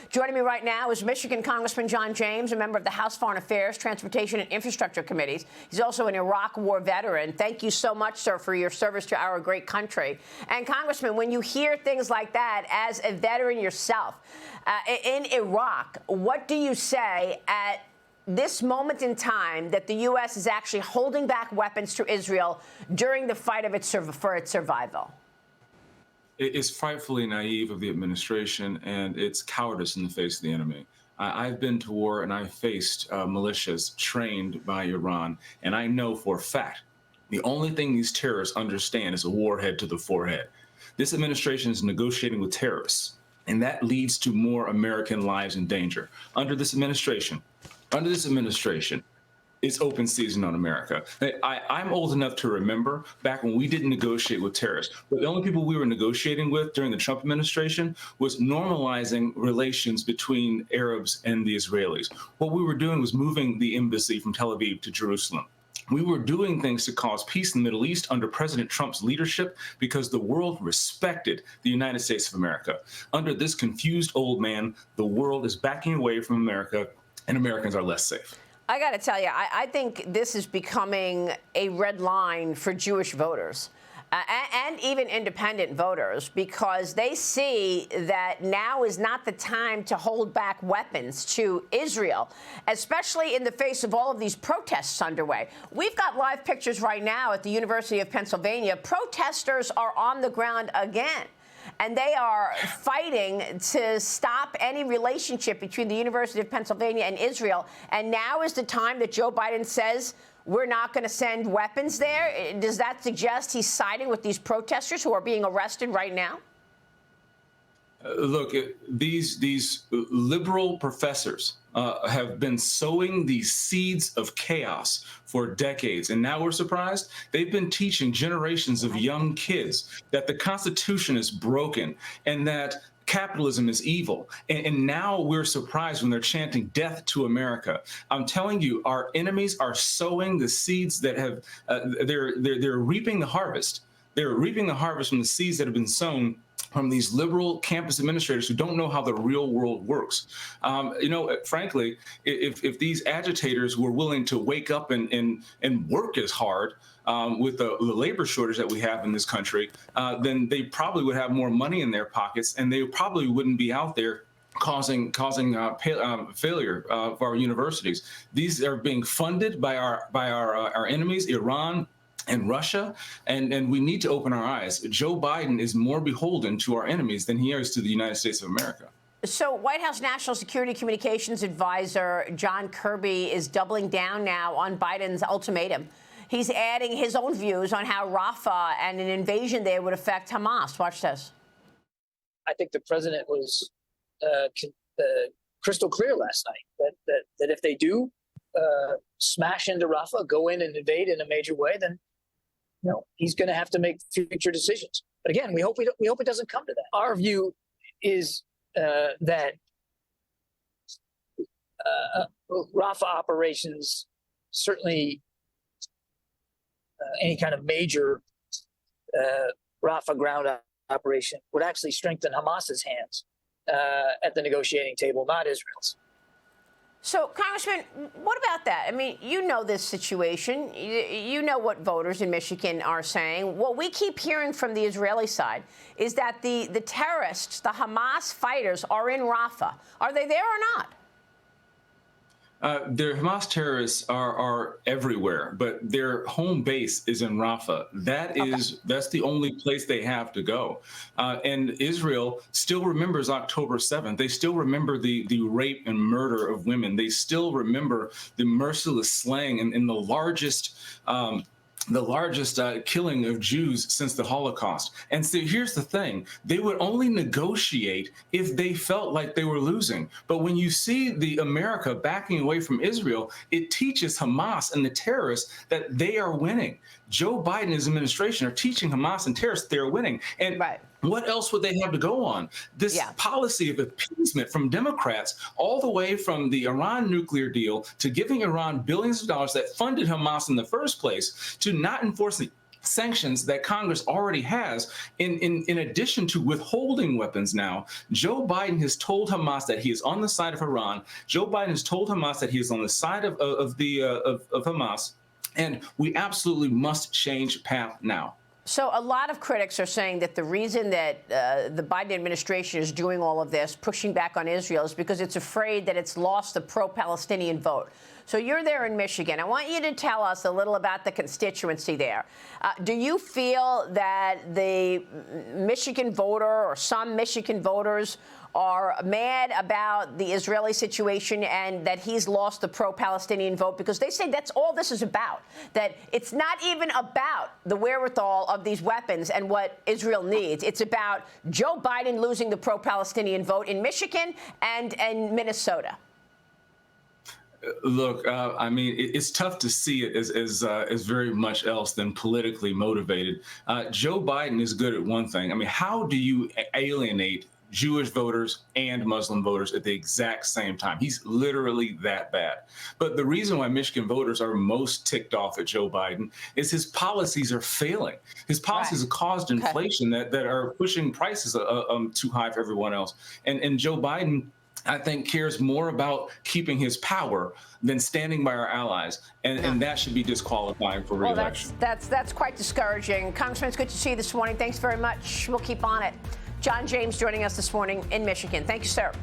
Joining me right now is Michigan Congressman John James, a member of the House Foreign Affairs, Transportation and Infrastructure Committees. He's also an Iraq War veteran. Thank you so much, sir, for your service to our great country. And Congressman, when you hear things like that, as a veteran yourself, in Iraq, what do you say at this moment in time that the U.S. is actually holding back weapons to Israel during the fight for its survival? It's frightfully naive of the administration, and it's cowardice in the face of the enemy. I've been to war, and I've faced militias trained by Iran, and I know for a fact the only thing these terrorists understand is a warhead to the forehead. This administration is negotiating with terrorists, and that leads to more American lives in danger. Under this administration, it's open season on America. I'm old enough to remember back when we didn't negotiate with terrorists, but the only people we were negotiating with during the Trump administration was normalizing relations between Arabs and the Israelis. What we were doing was moving the embassy from Tel Aviv to Jerusalem. We were doing things to cause peace in the Middle East under President Trump's leadership because the world respected the United States of America. Under this confused old man, the world is backing away from America, and Americans are less safe. I got to tell you, I think this is becoming a red line for Jewish voters and even independent voters, because they see that now is not the time to hold back weapons to Israel, especially in the face of all of these protests underway. We've got live pictures right now at the University of Pennsylvania. Protesters are on the ground again, and they are fighting to stop any relationship between the University of Pennsylvania and Israel. And now is the time that Joe Biden says we're not going to send weapons there. Does that suggest he's siding with these protesters who are being arrested right now? Look, these liberal professors have been sowing these seeds of chaos for decades, and now we're surprised. They've been teaching generations of young kids that the Constitution is broken and that capitalism is evil. And now we're surprised when they're chanting death to America. I'm telling you, our enemies are sowing the seeds that have, they're reaping the harvest. They're reaping the harvest from the seeds that have been sown from these liberal campus administrators who don't know how the real world works. Frankly, if these agitators were willing to wake up and work as hard with the labor shortage that we have in this country, then they probably would have more money in their pockets, and they probably wouldn't be out there causing failure for our universities. These are being funded by our enemies, Iran and Russia, and we need to open our eyes. Joe Biden is more beholden to our enemies than he is to the United States of America. So White House National Security Communications Advisor John Kirby is doubling down now on Biden's ultimatum. He's adding his own views on how Rafah and an invasion there would affect Hamas. Watch this. I think the president was crystal clear last night that if they do smash into Rafah, go in and invade in a major way, then he's going to have to make future decisions. But again, we hope it doesn't come to that. Our view is that Rafah operations, certainly any kind of major Rafah ground operation, would actually strengthen Hamas's hands at the negotiating table, not Israel's. So, Congressman, what about that? I mean, you know this situation. You know what voters in Michigan are saying. What we keep hearing from the Israeli side is that the terrorists, the Hamas fighters, are in Rafah. Are they there or not? The Hamas terrorists are everywhere, but their home base is in Rafah. That's the only place they have to go. And Israel still remembers October 7th. They still remember the rape and murder of women. They still remember the merciless slaying and the largest killing of Jews since the Holocaust. And so here's the thing. They would only negotiate if they felt like they were losing. But when you see the America backing away from Israel, it teaches Hamas and the terrorists that they are winning. Joe Biden and his administration are teaching Hamas and terrorists they're winning. And what else would they have to go on? This policy of appeasement from Democrats, all the way from the Iran nuclear deal to giving Iran billions of dollars that funded Hamas in the first place, to not enforcing sanctions that Congress already has. In addition to withholding weapons now, Joe Biden has told Hamas that he is on the side of Iran. Joe Biden has told Hamas that he is on the side of Hamas. And we absolutely must change path now. So a lot of critics are saying that the reason that the Biden administration is doing all of this, pushing back on Israel, is because it's afraid that it's lost the pro-Palestinian vote. So you're there in Michigan. I want you to tell us a little about the constituency there. Do you feel that the Michigan voter or some Michigan voters are mad about the Israeli situation and that he's lost the pro-Palestinian vote? Because they say that's all this is about, that it's not even about the wherewithal of these weapons and what Israel needs. It's about Joe Biden losing the pro-Palestinian vote in Michigan and Minnesota. Look, I mean, it's tough to see it as very much else than politically motivated. Joe Biden is good at one thing. I mean, how do you alienate Jewish voters and Muslim voters at the exact same time? He's literally that bad. But the reason why Michigan voters are most ticked off at Joe Biden is his policies are failing. His policies have caused inflation that are pushing prices too high for everyone else. And Joe Biden, I think, cares more about keeping his power than standing by our allies, and that should be disqualifying for re-election. Well, that's quite discouraging. Congressman, it's good to see you this morning. Thanks very much. We'll keep on it. John James joining us this morning in Michigan. Thank you, sir.